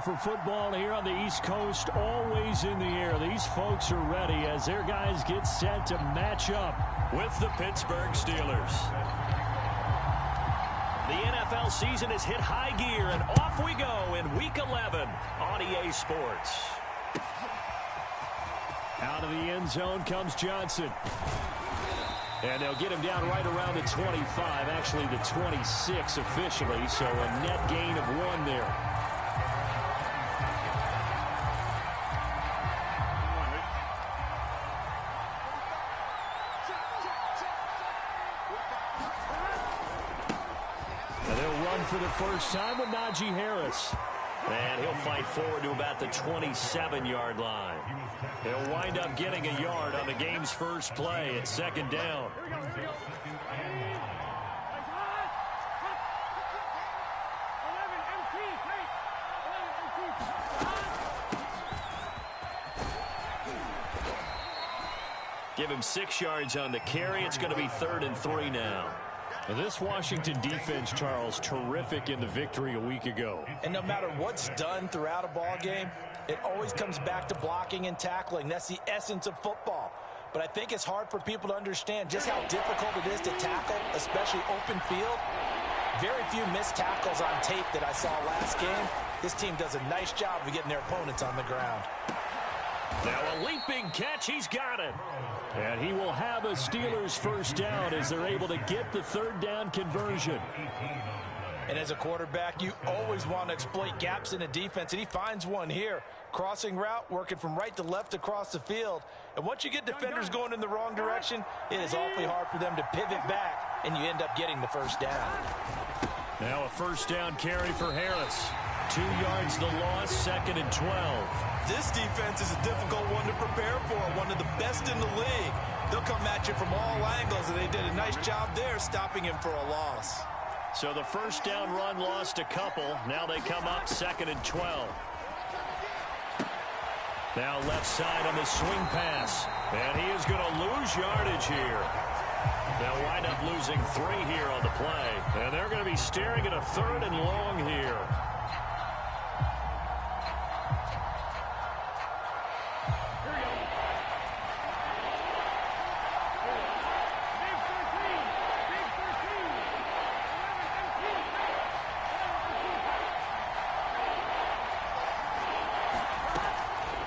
for football here on the East Coast, always in the air. These folks are ready as their guys get set to match up with the Pittsburgh Steelers. The NFL season has hit high gear, and off we go in Week 11 on EA Sports. Out of the end zone comes Johnson. And they'll get him down right around the 25, actually the 26 officially, so a net gain of 1 there. And they'll run for the first time with Najee Harris. And he'll fight forward to about the 27-yard line. He'll wind up getting a yard on the game's first play. It's second down. Give him 6 yards on the carry. It's going to be 3rd and 3 now. This Washington defense, Charles, terrific in the victory a week ago. And no matter what's done throughout a ball game, it always comes back to blocking and tackling. That's the essence of football. But I think it's hard for people to understand just how difficult it is to tackle, especially open field. Very few missed tackles on tape that I saw last game. This team does a nice job of getting their opponents on the ground. Now a leaping catch. He's got it. And he will have a Steelers first down as they're able to get the 3rd down conversion. And as a quarterback, you always want to exploit gaps in a defense, and he finds one here. Crossing route, working from right to left across the field. And once you get defenders going in the wrong direction, it is awfully hard for them to pivot back, and you end up getting the first down. Now a first down carry for Harris. 2 yards the loss, 2nd and 12. This defense is a difficult one to prepare for, one of the best in the league. They'll come at you from all angles, and they did a nice job there stopping him for a loss. So the first down run lost a couple. Now they come up 2nd and 12. Now left side on the swing pass. And he is going to lose yardage here. They'll wind up losing 3 here on the play. And they're going to be staring at a 3rd and long here.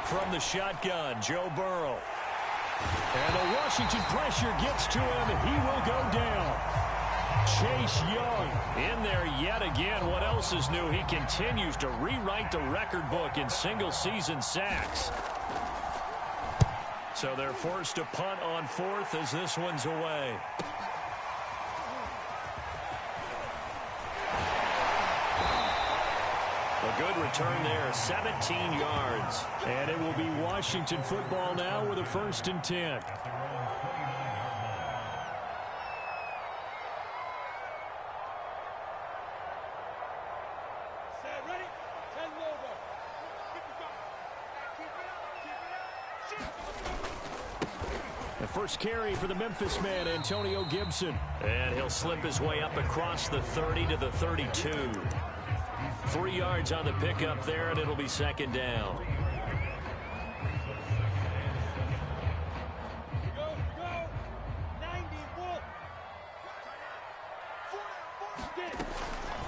From the shotgun, Joe Burrow. And the Washington pressure gets to him, and he will go down. Chase Young In there yet again. What else is new? He continues to rewrite the record book in single-season sacks. So they're forced to punt on 4th as this one's away. A good return there, 17 yards. And it will be Washington football now with a 1st and 10. The first carry for the Memphis man, Antonio Gibson. And he'll slip his way up across the 30 to the 32. 3 yards on the pickup there, and it'll be 2nd down.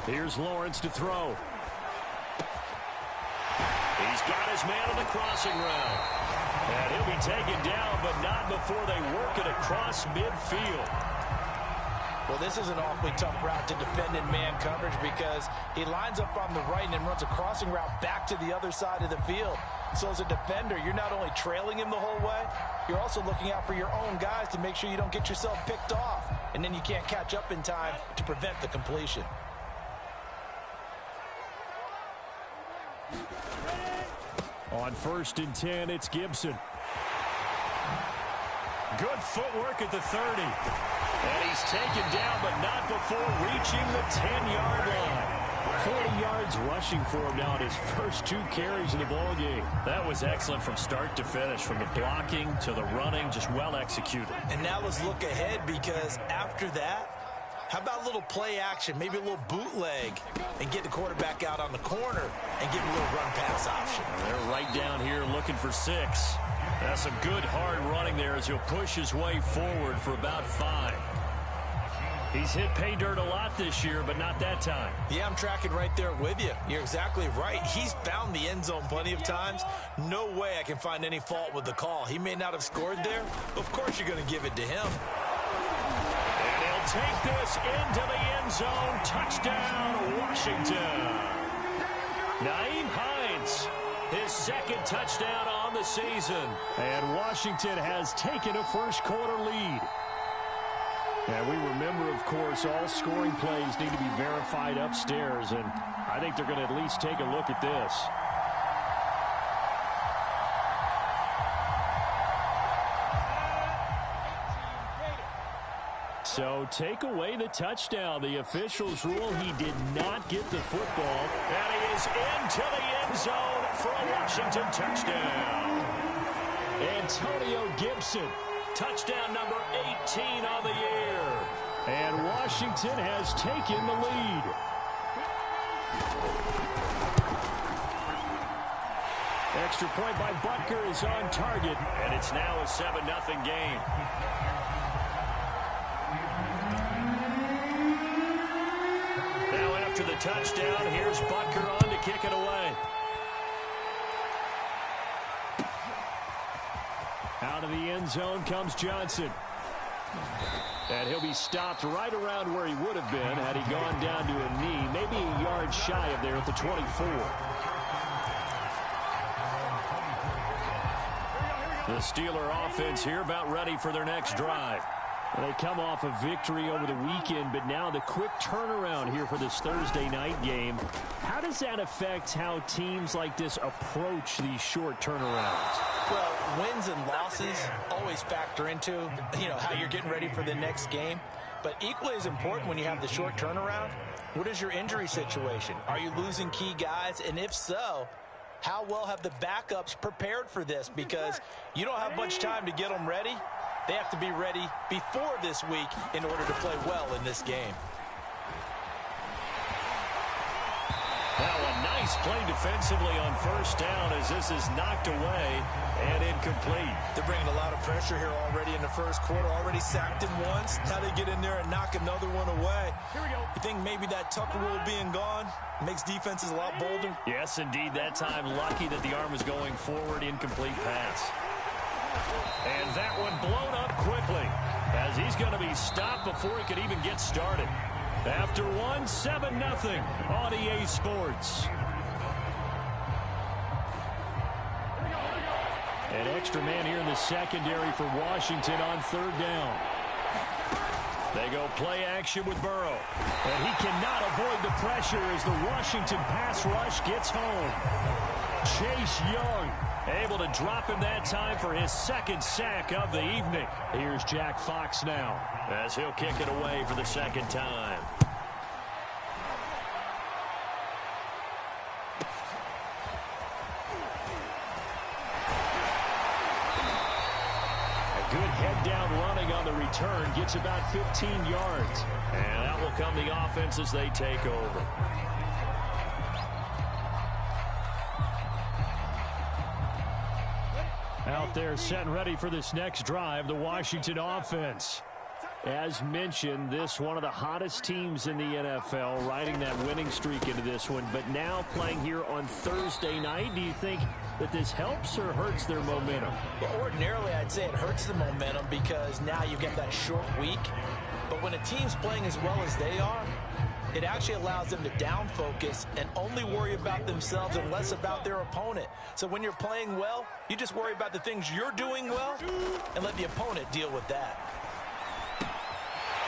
Here's Lawrence to throw. He's got his man on the crossing route. And he'll be taken down, but not before they work it across midfield. Well, this is an awfully tough route to defend in man coverage because he lines up on the right and then runs a crossing route back to the other side of the field. So as a defender, you're not only trailing him the whole way, you're also looking out for your own guys to make sure you don't get yourself picked off. And then you can't catch up in time to prevent the completion. On 1st and 10, it's Gibson. Good footwork at the 30. And he's taken down, but not before reaching the 10-yard line. 40 yards rushing for him now in his first 2 carries in the ballgame. That was excellent from start to finish, from the blocking to the running, just well executed. And now let's look ahead because after that, How about a little play action, maybe a little bootleg, and get the quarterback out on the corner and give him a little run pass option? They're right down here looking for 6. That's some good hard running there as he'll push his way forward for about 5. He's hit pay dirt a lot this year, but not that time. Yeah, I'm tracking right there with you. You're exactly right. He's found the end zone plenty of times. No way I can find any fault with the call. He may not have scored there, but of course you're going to give it to him. And he'll take this into the end zone. Touchdown, Washington. Nyheim Hines, his second touchdown on the season. And Washington has taken a first-quarter lead. And we remember, of course, all scoring plays need to be verified upstairs, and I think they're going to at least take a look at this. So take away the touchdown. The officials rule he did not get the football. And he is into the end zone for a Washington touchdown. Antonio Gibson. Touchdown number 18 on the year. And Washington has taken the lead. Extra point by Butker is on target. And it's now a 7-0 game. Now after the touchdown, here's Butker on to kick it away. Out of the end zone comes Johnson. And he'll be stopped right around where he would have been had he gone down to a knee, maybe a yard shy of there at the 24. The Steeler offense here about ready for their next drive. They come off a victory over the weekend, but now the quick turnaround here for this Thursday night game. How does that affect how teams like this approach these short turnarounds? Well, wins and losses always factor into, how you're getting ready for the next game. But equally as important when you have the short turnaround, what is your injury situation? Are you losing key guys? And if so, how well have the backups prepared for this? Because you don't have much time to get them ready. They have to be ready before this week in order to play well in this game. Now a nice play defensively on first down as this is knocked away and incomplete. They're bringing a lot of pressure here already in the first quarter. Already sacked him once. Now they get in there and knock another one away. Here we go. You think maybe that Tucker rule being gone makes defenses a lot bolder? Yes, indeed. That time lucky that the arm was going forward. Incomplete pass. And that one blown up quickly as he's going to be stopped before he could even get started. After 7-0 on EA Sports. An extra man here in the secondary for Washington on third down. They go play action with Burrow. And he cannot avoid the pressure as the Washington pass rush gets home. Chase Young able to drop him that time for his second sack of the evening. Here's Jack Fox now as he'll kick it away for the second time. A good head down running on the return, gets about 15 yards. And out will come the offense as they take over. Out there set and ready for this next drive, the Washington offense. As mentioned, this one of the hottest teams in the NFL, riding that winning streak into this one, but now playing here on Thursday night. Do you think that this helps or hurts their momentum? Well, ordinarily, I'd say it hurts the momentum because now you get that short week. But when a team's playing as well as they are, it actually allows them to down focus and only worry about themselves and less about their opponent. So when you're playing well, you just worry about the things you're doing well and let the opponent deal with that.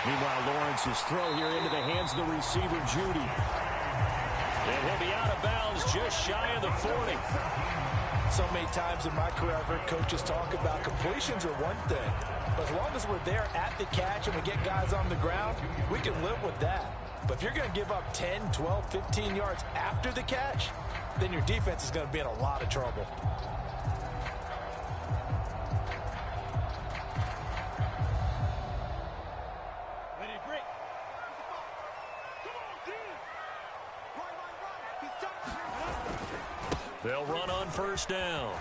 Meanwhile, Lawrence's throw here into the hands of the receiver, Judy. And he'll be out of bounds just shy of the 40. So many times in my career, I've heard coaches talk about completions are one thing. But as long as we're there at the catch and we get guys on the ground, we can live with that. But if you're going to give up 10, 12, 15 yards after the catch, then your defense is going to be in a lot of trouble. They'll run on first down.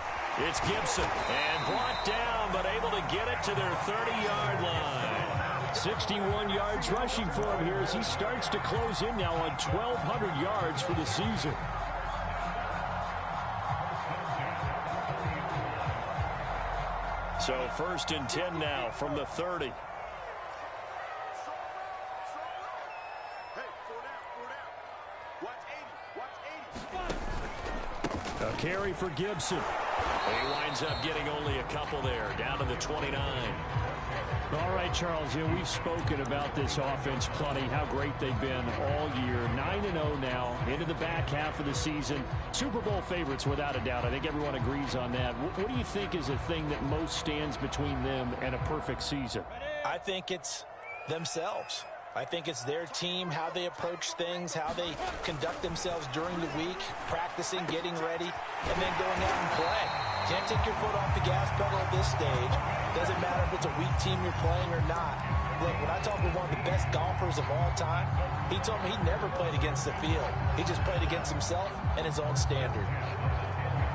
It's Gibson, and brought down, but able to get it to their 30-yard line. 61 yards rushing for him here as he starts to close in now on 1,200 yards for the season. So 1st and 10 now from the 30. A carry for Gibson. He winds up getting only a couple there, down to the 29. All right, Charles, we've spoken about this offense plenty, how great they've been all year. 9-0 now, into the back half of the season. Super Bowl favorites, without a doubt. I think everyone agrees on that. What do you think is the thing that most stands between them and a perfect season? I think it's themselves. I think it's their team, how they approach things, how they conduct themselves during the week, practicing, getting ready, and then going out and play. Can't take your foot off the gas pedal at this stage. Doesn't matter if it's a weak team you're playing or not. Look, when I talk with one of the best golfers of all time, he told me he never played against the field. He just played against himself and his own standard.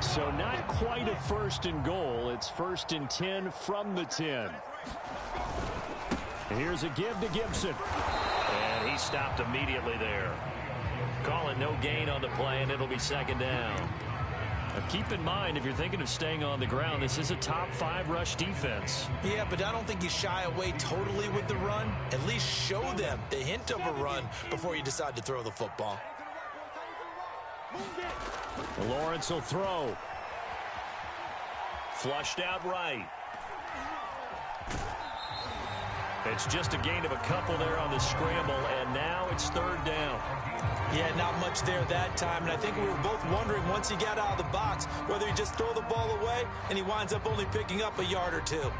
So not quite a 1st and goal. It's 1st and 10 from the 10. Here's a give to Gibson. And he stopped immediately there. Call it no gain on the play, and it'll be 2nd down. Now keep in mind, if you're thinking of staying on the ground, this is a top 5 rush defense. Yeah, but I don't think you shy away totally with the run. At least show them the hint of a run before you decide to throw the football. Lawrence will throw. Flushed out right. It's just a gain of a couple there on the scramble, and now it's 3rd down. Yeah, not much there that time, and I think we were both wondering once he got out of the box whether he just throw the ball away, and he winds up only picking up a yard or two.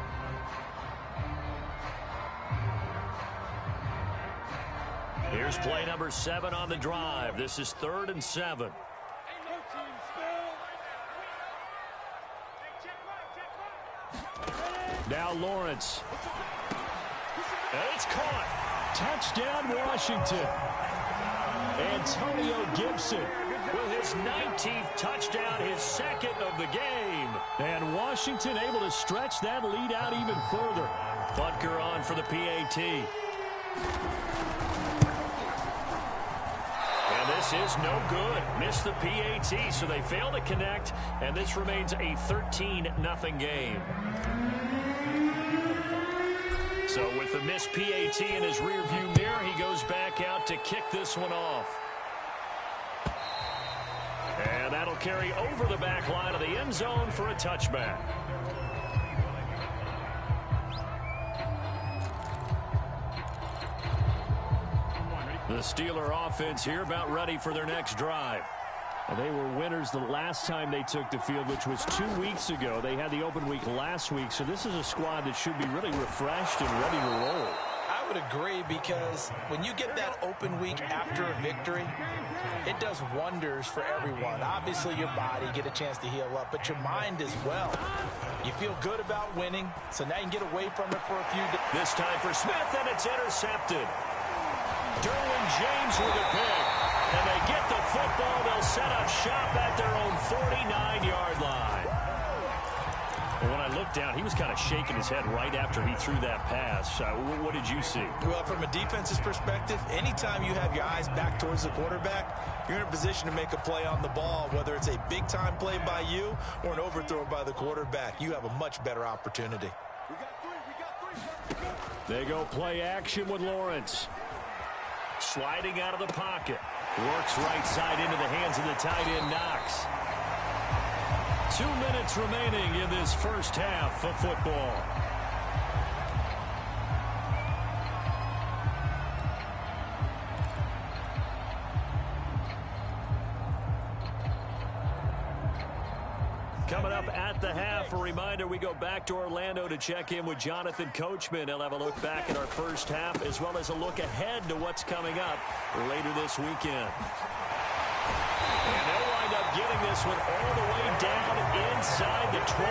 Here's play number 7 on the drive. This is 3rd and 7. Now Lawrence. And it's caught. Touchdown, Washington. Antonio Gibson with his 19th touchdown, his 2nd of the game. And Washington able to stretch that lead out even further. Butker on for the PAT. And this is no good. Missed the PAT, so they fail to connect, and this remains a 13-0 game. So with the missed PAT in his rearview mirror, he goes back out to kick this one off. And that'll carry over the back line of the end zone for a touchback. The Steeler offense here about ready for their next drive. And they were winners the last time they took the field, which was 2 weeks ago. They had the open week last week, so this is a squad that should be really refreshed and ready to roll. I would agree, because when you get that open week after a victory, it does wonders for everyone. Obviously, your body, get a chance to heal up, but your mind as well. You feel good about winning, so now you can get away from it for a few days. This time for Smith, and it's intercepted. Derwin James with a pick. And they get the football. They'll set up shop at their own 49-yard line. Well, when I looked down, he was kind of shaking his head right after he threw that pass. What did you see? Well, from a defense's perspective, anytime you have your eyes back towards the quarterback, you're in a position to make a play on the ball, whether it's a big-time play by you or an overthrow by the quarterback. You have a much better opportunity. They go play action with Lawrence. Sliding out of the pocket. Works right side into the hands of the tight end, Knox. 2 minutes remaining in this first half of football. Coming up at the half, a reminder, we go back to Orlando to check in with Jonathan Coachman. He'll have a look back at our first half as well as a look ahead to what's coming up later this weekend. And they'll wind up getting this one all the way down inside the 20.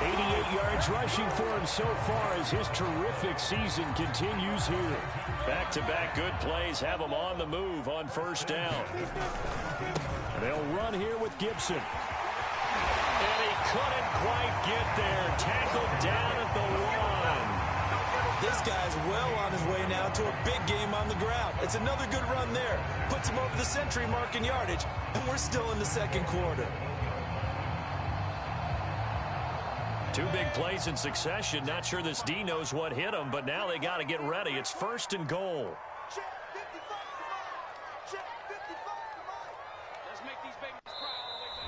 88 yards rushing for him so far as his terrific season continues here. Back-to-back good plays have him on the move on first down. They'll run here with Gibson. couldn't quite get there. Tackled down at the 1. This guy's well on his way now to a big game on the ground. It's another good run there. Puts him over the century mark in yardage, and we're still in the second quarter. 2 big plays in succession. Not sure this D knows what hit him, but now they got to get ready. It's 1st and goal.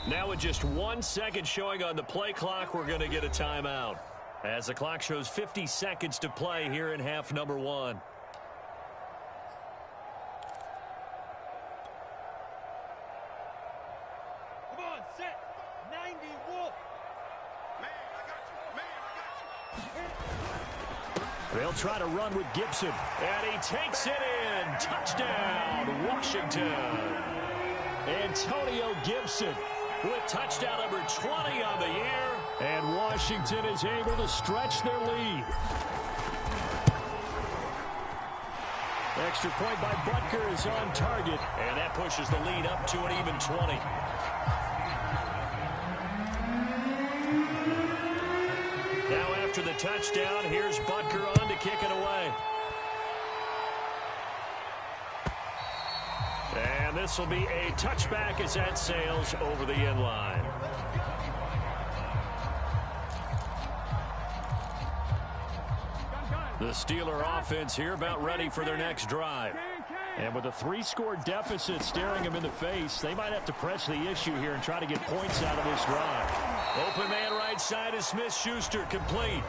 Now with just 1 second showing on the play clock, we're going to get a timeout. As the clock shows 50 seconds to play here in half number 1. Come on, set. 90 Wolf. Man, I got you. They'll try to run with Gibson. And he takes it in. Touchdown, Washington. Antonio Gibson with touchdown number 20 on the year. And Washington is able to stretch their lead. Extra point by Butker is on target. And that pushes the lead up to an even 20. Now after the touchdown, here's Butker on to kick it away. And this will be a touchback as that sails over the end line. The Steeler offense here about ready for their next drive. And with a 3-score deficit staring them in the face, they might have to press the issue here and try to get points out of this drive. Open man right side is Smith-Schuster, complete.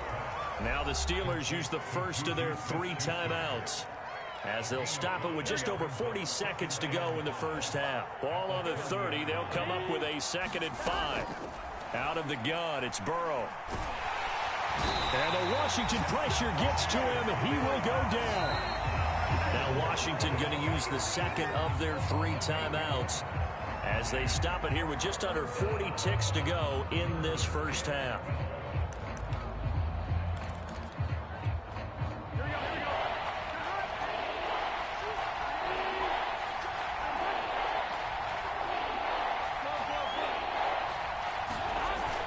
Now the Steelers use the first of their 3 timeouts, as they'll stop it with just over 40 seconds to go in the first half. Ball on the 30. They'll come up with a 2nd and 5. Out of the gun, it's Burrow. And the Washington pressure gets to him. He will go down. Now Washington going to use the second of their 3 timeouts as they stop it here with just under 40 ticks to go in this first half.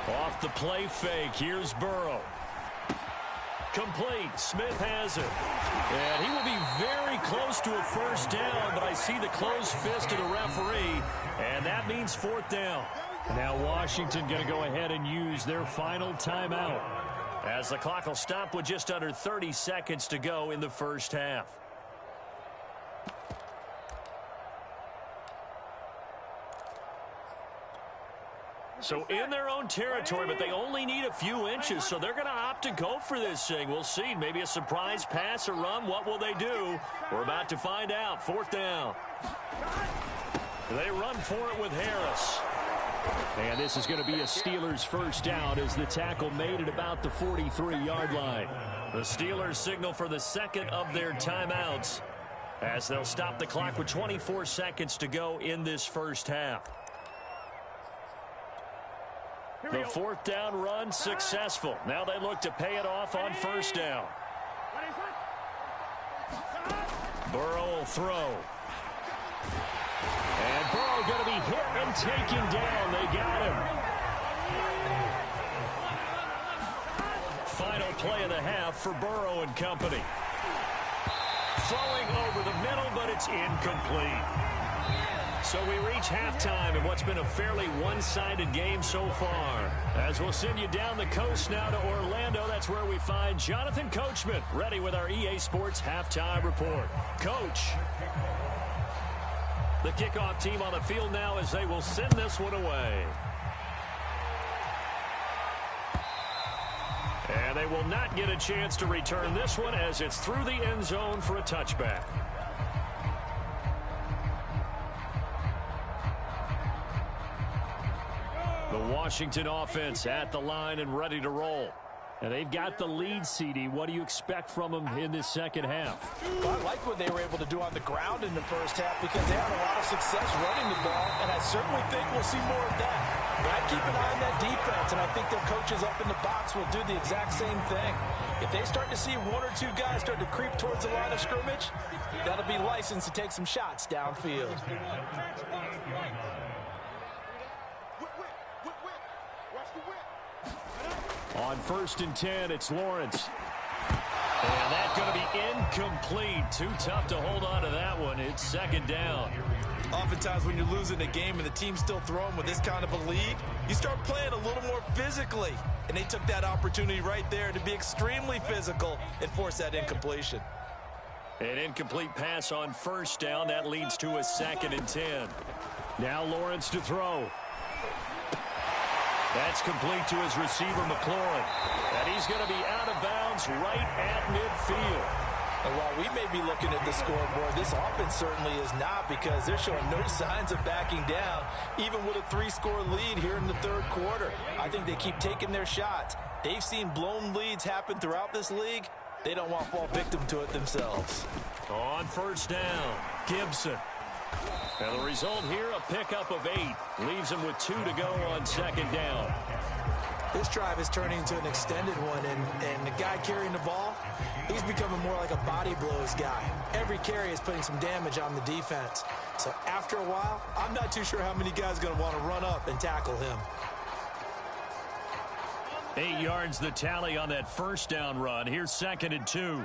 Off the play fake, here's Burrow. Complete. Smith has it. And he will be very close to a first down, but I see the closed fist of the referee, and that means 4th down. Now Washington going to go ahead and use their final timeout, as the clock will stop with just under 30 seconds to go in the first half. So in their own territory, but they only need a few inches, so they're going to opt to go for this thing. We'll see. Maybe a surprise pass or run. What will they do? We're about to find out. 4th down. They run for it with Harris. And this is going to be a Steelers first down as the tackle made at about the 43-yard line. The Steelers signal for the second of their timeouts as they'll stop the clock with 24 seconds to go in this first half. The 4th down run successful. Now they look to pay it off on first down. Burrow will throw. And Burrow going to be hit and taken down. They got him. Final play of the half for Burrow and company. Throwing over the middle, but it's incomplete. So we reach halftime in what's been a fairly one-sided game so far. As we'll send you down the coast now to Orlando, that's where we find Jonathan Coachman, ready with our EA Sports Halftime Report. Coach, the kickoff team on the field now as they will send this one away. And they will not get a chance to return this one as it's through the end zone for a touchback. The Washington offense at the line and ready to roll. And they've got the lead, CD. What do you expect from them in this second half? Well, I like what they were able to do on the ground in the first half because they had a lot of success running the ball, and I certainly think we'll see more of that. But I keep an eye on that defense, and I think their coaches up in the box will do the exact same thing. If they start to see 1 or 2 guys start to creep towards the line of scrimmage, that'll be licensed to take some shots downfield. Watch the whip. On 1st and 10, it's Lawrence. And that's going to be incomplete. Too tough to hold on to that one. It's 2nd down. Oftentimes when you're losing a game and the team's still throwing with this kind of a lead, you start playing a little more physically. And they took that opportunity right there to be extremely physical and force that incompletion. An incomplete pass on 1st down. That leads to a 2nd and 10. Now Lawrence to throw. That's complete to his receiver, McLaurin. And he's going to be out of bounds right at midfield. And while we may be looking at the scoreboard, this offense certainly is not, because they're showing no signs of backing down, even with a 3-score lead here in the 3rd quarter. I think they keep taking their shots. They've seen blown leads happen throughout this league. They don't want to fall victim to it themselves. On 1st down, Gibson. And the result here, a pickup of 8. Leaves him with 2 to go on 2nd down. This drive is turning into an extended one, and the guy carrying the ball, he's becoming more like a body blows guy. Every carry is putting some damage on the defense. So after a while, I'm not too sure how many guys are going to want to run up and tackle him. 8 yards the tally on that 1st down run. Here's 2nd and 2.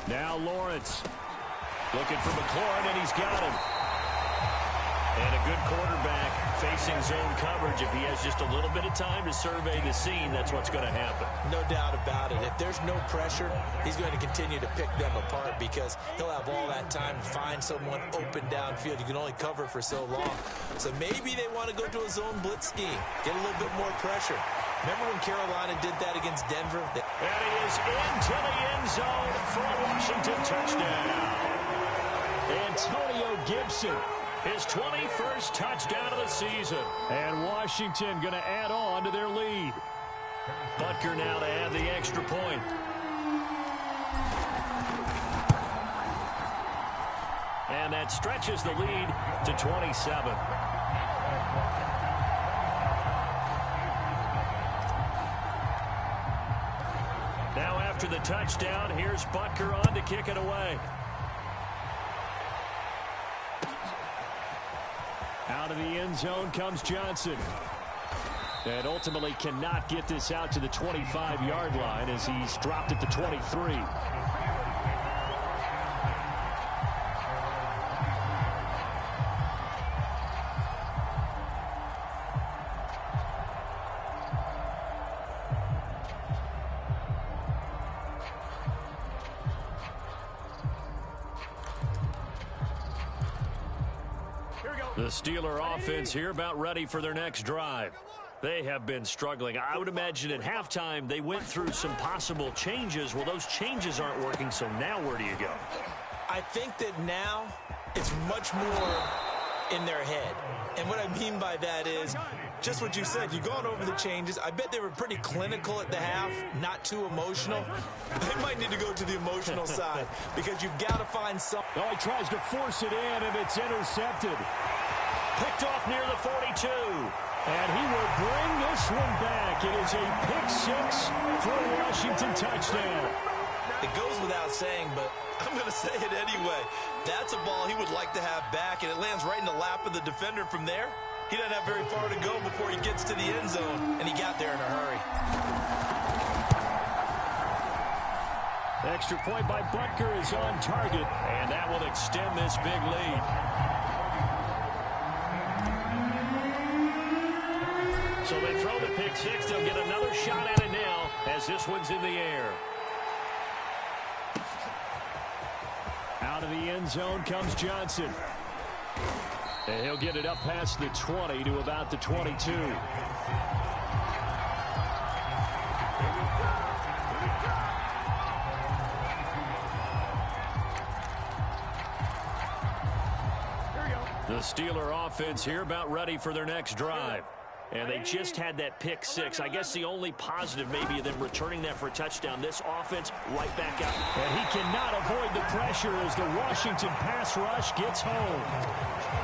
Now Lawrence. Looking for McLaurin, and he's got him. And a good quarterback facing zone coverage. If he has just a little bit of time to survey the scene, that's what's going to happen. No doubt about it. If there's no pressure, he's going to continue to pick them apart, because he'll have all that time to find someone open downfield. You can only cover for so long. So maybe they want to go to a zone blitz scheme, get a little bit more pressure. Remember when Carolina did that against Denver? And he is into the end zone for a Washington touchdown. Antonio Gibson. His 21st touchdown of the season. And Washington going to add on to their lead. Butker now to add the extra point. And that stretches the lead to 27. Now after the touchdown, here's Butker on to kick it away. Out of the end zone comes Johnson. And ultimately cannot get this out to the 25-yard line as he's dropped at the 23. The Steeler offense here about ready for their next drive. They have been struggling. I would imagine at halftime they went through some possible changes. Well, those changes aren't working, so now where do you go? I think that now it's much more in their head. And what I mean by that is just what you said. You've gone over the changes. I bet they were pretty clinical at the half, not too emotional. They might need to go to the emotional side, because you've got to find something. Oh, he tries to force it in, and it's intercepted. Picked off near the 42. And he will bring this one back. It is a pick-6 for a Washington touchdown. It goes without saying, but I'm going to say it anyway. That's a ball he would like to have back, and it lands right in the lap of the defender from there. He doesn't have very far to go before he gets to the end zone, and he got there in a hurry. Extra point by Butker is on target, and that will extend this big lead. So they throw the pick 6. They'll get another shot at it now as this one's in the air. Out of the end zone comes Johnson. And he'll get it up past the 20 to about the 22. The Steeler offense here about ready for their next drive. And they just had that pick 6. I guess the only positive maybe of them returning that for a touchdown. This offense right back out. And he cannot avoid the pressure as the Washington pass rush gets home.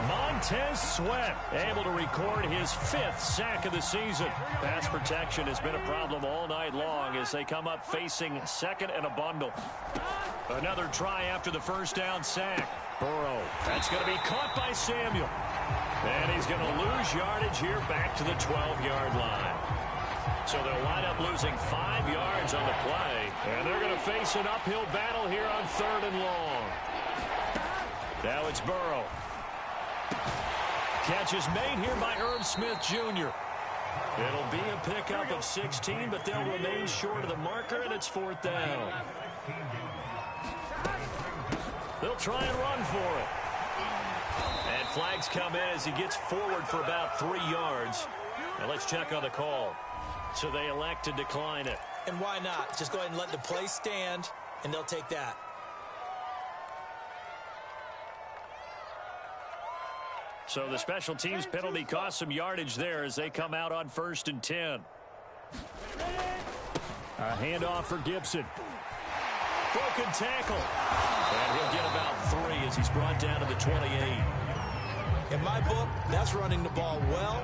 Montez Sweat able to record his 5th sack of the season. Pass protection has been a problem all night long as they come up facing 2nd and a bundle. Another try after the first down sack. Burrow. That's going to be caught by Samuel. And he's going to lose yardage here back to the 12-yard line. So they'll wind up losing 5 yards on the play. And they're going to face an uphill battle here on 3rd and long. Now it's Burrow. Catch is made here by Irv Smith Jr. It'll be a pickup of 16, but they'll remain short of the marker, and it's 4th down. They'll try and run for it. And flags come in as he gets forward for about 3 yards. Now let's check on the call. So they elect to decline it. And why not? Just go ahead and let the play stand, and they'll take that. So the special teams penalty cost some yardage there as they come out on 1st and 10. A handoff for Gibson. Broken tackle. And he'll get about 3 as he's brought down to the 28. In my book, that's running the ball well,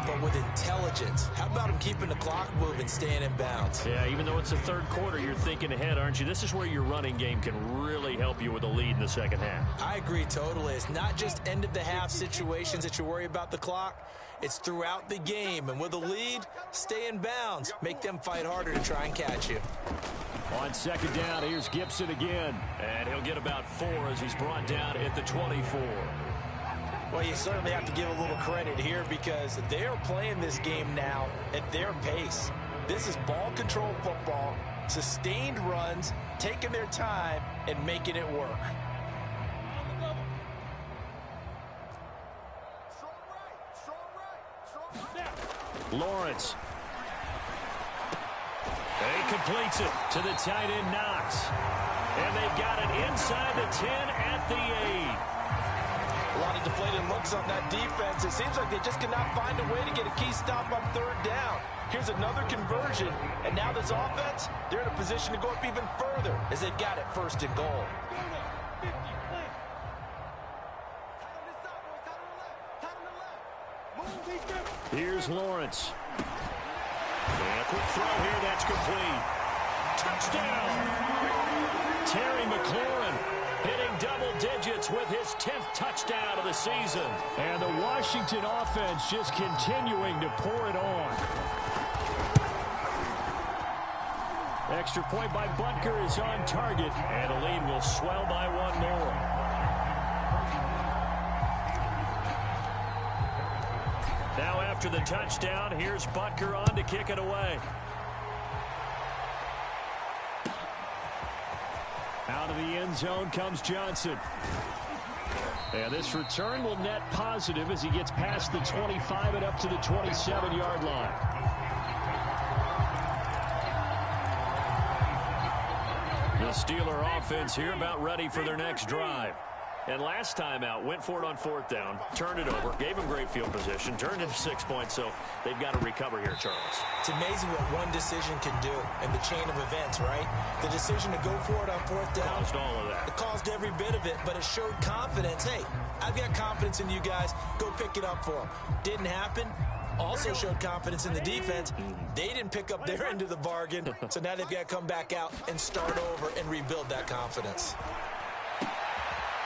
but with intelligence. How about him keeping the clock moving, staying in bounds? Yeah, even though it's the 3rd quarter, you're thinking ahead, aren't you? This is where your running game can really help you with a lead in the 2nd half. I agree totally. It's not just end-of-the-half situations that you worry about the clock. It's throughout the game. And with a lead, stay in bounds. Make them fight harder to try and catch you. On 2nd down, here's Gibson again. And he'll get about 4 as he's brought down at the 24. Well, you certainly have to give a little credit here because they're playing this game now at their pace. This is ball control football, sustained runs, taking their time, and making it work. Lawrence. He completes it to the tight end, Knox. And they've got it inside the 10 at the 8. A lot of deflated looks on that defense. It seems like they just cannot find a way to get a key stop on 3rd down. Here's another conversion, and now this offense, they're in a position to go up even further as they've got it 1st and goal. Here's Lawrence. And a quick throw here, that's complete. Touchdown! Terry McLaurin hitting double digits with his 10th touchdown of the season. And the Washington offense just continuing to pour it on. Extra point by Butker is on target, and the lead will swell by 1 more. Now after the touchdown, here's Butker on to kick it away. Out of the end zone comes Johnson. And this return will net positive as he gets past the 25 and up to the 27-yard line. The Steeler offense here about ready for their next drive. And last time out, went for it on 4th down, turned it over, gave him great field position, turned it to 6 points, so they've got to recover here, Charles. It's amazing what one decision can do in the chain of events, right? The decision to go for it on 4th down. Caused all of that. It caused every bit of it, but it showed confidence. Hey, I've got confidence in you guys. Go pick it up for them. Didn't happen. Also showed confidence in the defense. They didn't pick up their end of the bargain, so now they've got to come back out and start over and rebuild that confidence.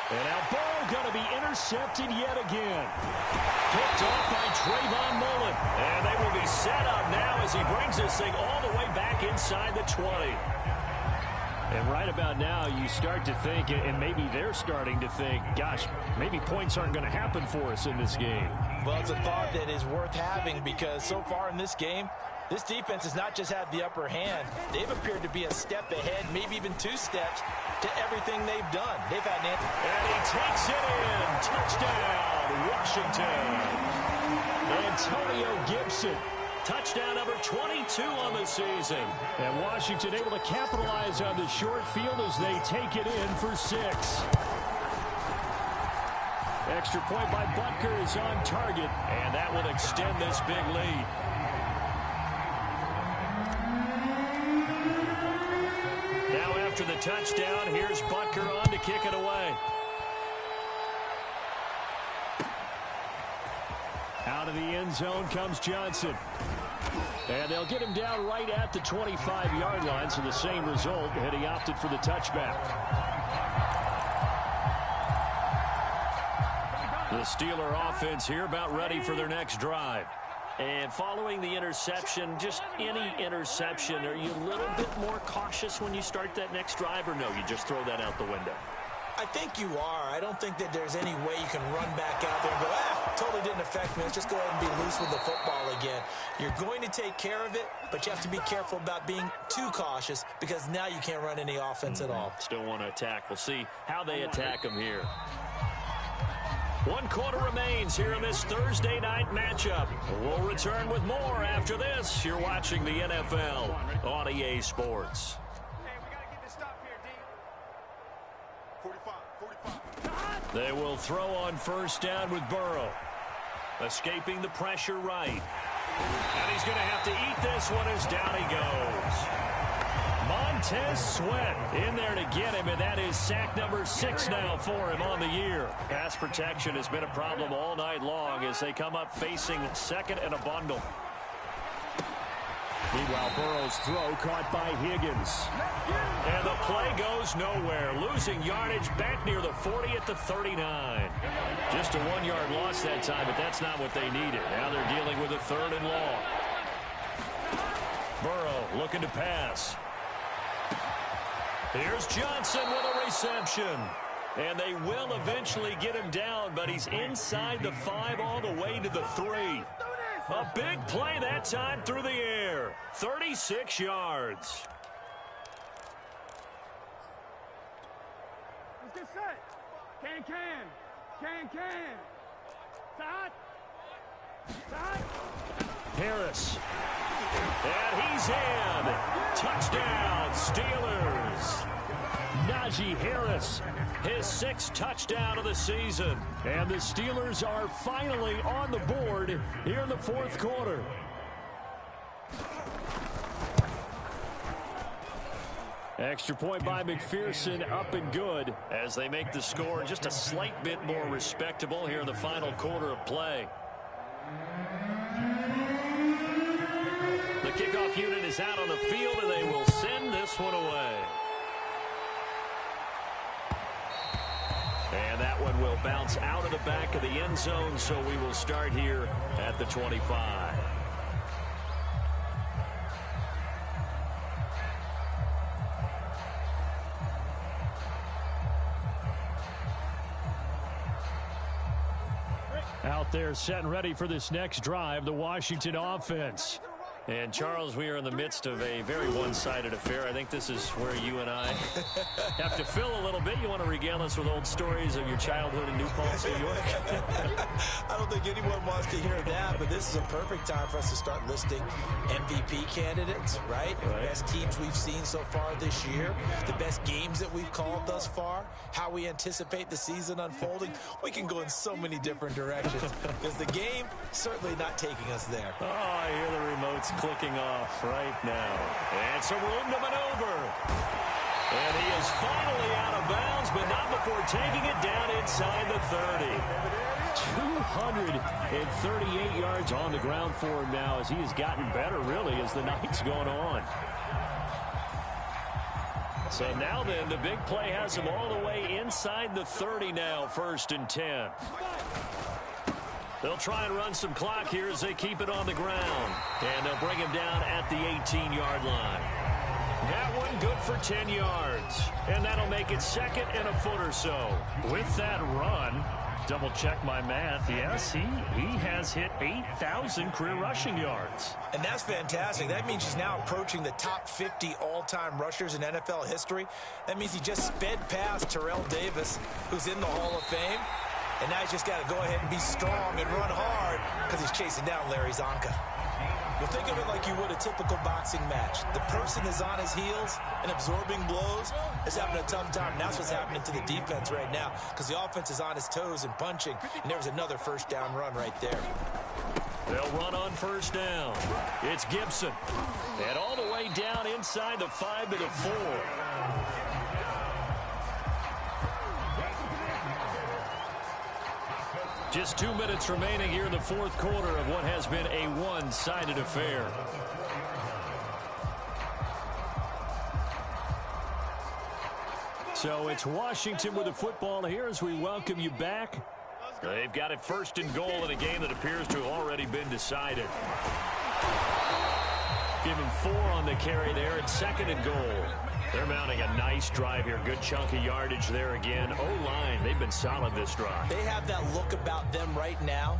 And now Burrow going to be intercepted yet again. Picked off by Trayvon Mullen. And they will be set up now as he brings this thing all the way back inside the 20. And right about now, you start to think, and maybe they're starting to think, gosh, maybe points aren't going to happen for us in this game. Well, it's a thought that is worth having because so far in this game, this defense has not just had the upper hand. They've appeared to be a step ahead, maybe even 2 steps to everything they've done. They've had an answer. And he takes it in. Touchdown, Washington. Antonio Gibson. Touchdown number 22 on the season. And Washington able to capitalize on the short field as they take it in for 6. Extra point by Butker is on target, and that will extend this big lead. Now after the touchdown, here's Butker on to kick it away. Out of the end zone comes Johnson. And they'll get him down right at the 25-yard line, so the same result, and he opted for the touchback. The Steeler offense here about ready for their next drive. And following the interception, just any interception, are you a little bit more cautious when you start that next drive, or no, you just throw that out the window? I think you are. I don't think that there's any way you can run back out there and go, totally didn't affect me. Let's just go ahead and be loose with the football again. You're going to take care of it, but you have to be careful about being too cautious because now you can't run any offense at all. Still want to attack. We'll see how they attack them here. 1 quarter remains here in this Thursday night matchup. We'll return with more after this. You're watching the NFL on EA Sports. Hey, we got to get this stop here, D. 45. They will throw on first down with Burrow. Escaping the pressure right. And he's going to have to eat this one as down he goes. Montez Sweat in there to get him, and that is sack number 6 now for him on the year. Pass protection has been a problem all night long as they come up facing second and a bundle. Meanwhile, Burrow's throw caught by Higgins. And the play goes nowhere. Losing yardage back near the 40 at the 39. Just a 1-yard loss that time, but that's not what they needed. Now they're dealing with a 3rd and long. Burrow looking to pass. Here's Johnson with a reception. And they will eventually get him down, but he's inside the 5 all the way to the 3. A big play that time through the air. 36 yards. Let's get set. Can. Side. Harris. And he's in. Touchdown, Steelers. Najee Harris, his 6th touchdown of the season. And the Steelers are finally on the board here in the 4th quarter. Extra point by McPherson, up and good as they make the score just a slight bit more respectable here in the final quarter of play. The kickoff unit is out on the field, and they will send this one away. And that one will bounce out of the back of the end zone, so we will start here at the 25. Out there set and ready for this next drive, the Washington offense. And, Charles, we are in the midst of a very one-sided affair. I think this is where you and I have to fill a little bit. You want to regale us with old stories of your childhood in New Paltz, New York? I don't think anyone wants to hear that, but this is a perfect time for us to start listing MVP candidates, right? The best teams we've seen so far this year, the best games that we've called thus far, how we anticipate the season unfolding. We can go in so many different directions because the game certainly not taking us there. Oh, I hear the remotes clicking off right now. And some room to maneuver. And he is finally out of bounds, but not before taking it down inside the 30. 238 yards on the ground for him now as he has gotten better, really, as the night's gone on. So now then, the big play has him all the way inside the 30 now, 1st and 10. They'll try and run some clock here as they keep it on the ground. And they'll bring him down at the 18-yard line. That one good for 10 yards. And that'll make it 2nd and a foot or so. With that run, double check my math. Yes, he has hit 8,000 career rushing yards. And that's fantastic. That means he's now approaching the top 50 all-time rushers in NFL history. That means he just sped past Terrell Davis, who's in the Hall of Fame. And now he's just got to go ahead and be strong and run hard because he's chasing down Larry Zonka. Well, think of it like you would a typical boxing match. The person is on his heels and absorbing blows. Is having a tough time. And that's what's happening to the defense right now because the offense is on his toes and punching. And there was another 1st down run right there. They'll run on 1st down. It's Gibson. And all the way down inside the 5 to the 4. Just 2 minutes remaining here in the 4th quarter of what has been a one-sided affair. So it's Washington with the football here as we welcome you back They've got it 1st and goal in a game that appears to have already been decided. Give him 4 on the carry there at 2nd and goal. They're mounting a nice drive here. Good chunk of yardage there again. O-line, they've been solid this drive. They have that look about them right now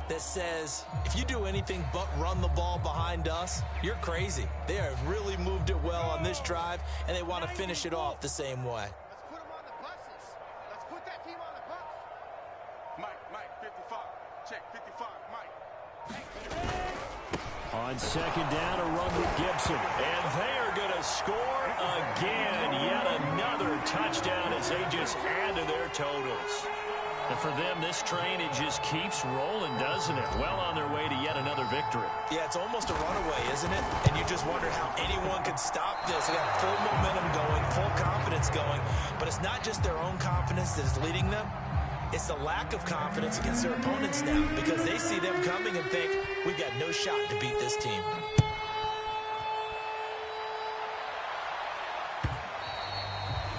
that says, if you do anything but run the ball behind us, you're crazy. They have really moved it well on this drive, and they want to finish it off the same way. Let's put them on the buses. Let's put that team on the bus. Mike, 55. Check, 55, Mike. On 2nd down, a run with Gibson. And they are going to score again. Yet another touchdown as they just add to their totals. And for them, this train, it just keeps rolling, doesn't it? Well on their way to yet another victory. Yeah, it's almost a runaway, isn't it? And you just wonder how anyone could stop this. They got full momentum going, full confidence going. But it's not just their own confidence that is leading them. It's the lack of confidence against their opponents now, because they see them coming and think, we've got no shot to beat this team.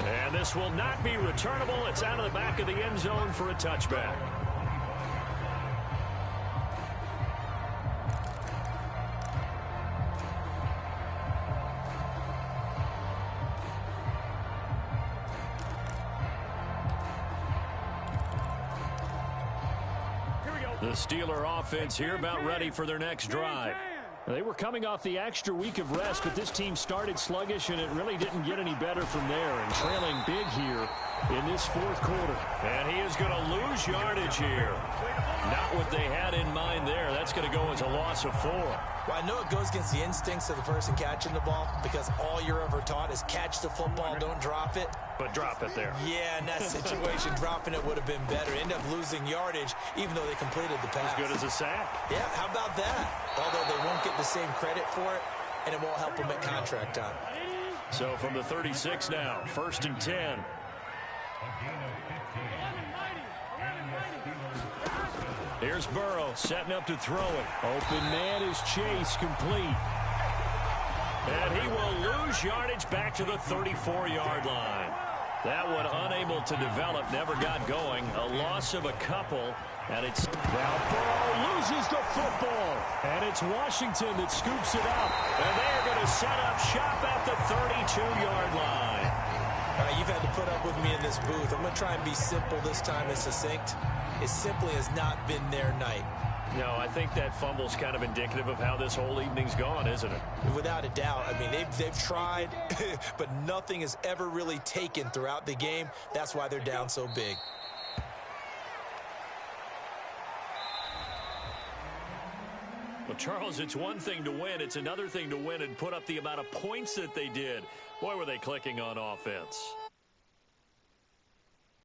And this will not be returnable. It's out of the back of the end zone for a touchback. The Steeler offense here about ready for their next drive. They were coming off the extra week of rest, but this team started sluggish, and it really didn't get any better from there. And trailing big here in this 4th quarter. And he is going to lose yardage here. Not what they had in mind there. That's going to go as a loss of 4. Well, I know it goes against the instincts of the person catching the ball, because all you're ever taught is catch the football, don't drop it. But drop it there. Yeah, in that situation, dropping it would have been better. End up losing yardage, even though they completed the pass. As good as a sack. Yeah, how about that? Although they won't get the same credit for it, and it won't help them at contract time. So from the 36 now, 1st and 10. Here's Burrow setting up to throw it. Open man is Chase, complete. And he will lose yardage back to the 34-yard line. That one unable to develop, never got going. A loss of a couple, and it's now Burrow loses the football. And it's Washington that scoops it up. And they are going to set up shop at the 32-yard line. All right, you've had to put up with me in this booth. I'm going to try and be simple this time and succinct. It simply has not been their night. No, I think that fumble's kind of indicative of how this whole evening's gone, isn't it? Without a doubt. I mean, they've tried, but nothing has ever really taken throughout the game. That's why they're down so big. Well, Charles, it's one thing to win. It's another thing to win and put up the amount of points that they did. Boy, were they clicking on offense.